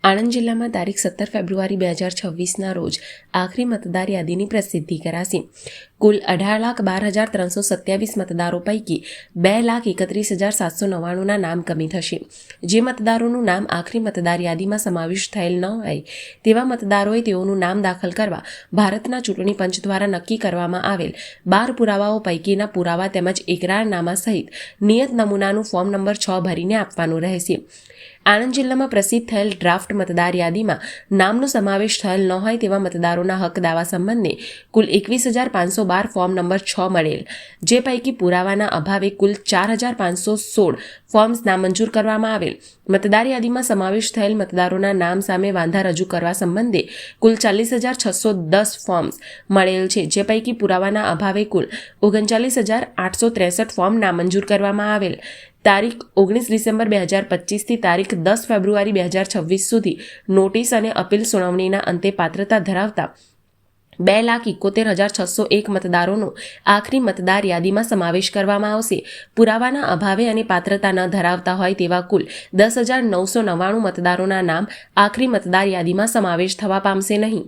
આણંદ જિલ્લામાં તારીખ 17 ફેબ્રુઆરી 2026ના રોજ આખરી મતદાર યાદીની પ્રસિદ્ધિ કરાશે. કુલ 18,12,327 મતદારો પૈકી 2,31,799ના નામ કમી થશે. જે મતદારોનું નામ આખરી મતદાર યાદીમાં સમાવેશ થયેલ ન હોય તેવા મતદારોએ તેઓનું નામ દાખલ કરવા ભારતના ચૂંટણી પંચ દ્વારા નક્કી કરવામાં આવેલ 12 પુરાવાઓ પૈકીના પુરાવા તેમજ એકરારનામા સહિત નિયત નમૂનાનું ફોર્મ નંબર 6 ભરીને આપવાનું રહેશે. આણંદ જિલ્લામાં પ્રસિદ્ધ થયેલ ડ્રાફ્ટ મતદાર યાદીમાં નામનો સમાવેશ થયેલ ન હોય તેવા મતદારોના હક દાવા સંબંધે કુલ 21,512 ફોર્મ નંબર 6 મળેલ, જે પૈકી પુરાવાના અભાવે કુલ 4,516 ફોર્મ્સ નામંજૂર કરવામાં આવેલ. મતદાર યાદીમાં સમાવેશ થયેલ મતદારોના નામ સામે વાંધા રજૂ કરવા સંબંધે કુલ 40,610 ફોર્મ્સ મળેલ છે, જે પૈકી પુરાવાના અભાવે કુલ 39,863 ફોર્મ નામંજૂર કરવામાં આવેલ. તારીખ 19 ડિસેમ્બર 2025થી તારીખ 10 ફેબ્રુઆરી 2026 સુધી નોટિસ અને અપીલ સુનાવણીના અંતે પાત્રતા ધરાવતા 2,71,601 મતદારોનો આખરી મતદાર યાદીમાં સમાવેશ કરવામાં આવશે. પુરાવાના અભાવે અને પાત્રતા ન ધરાવતા હોય તેવા કુલ 10,999 મતદારોના નામ આખરી મતદાર યાદીમાં સમાવેશ થવા પામશે નહીં.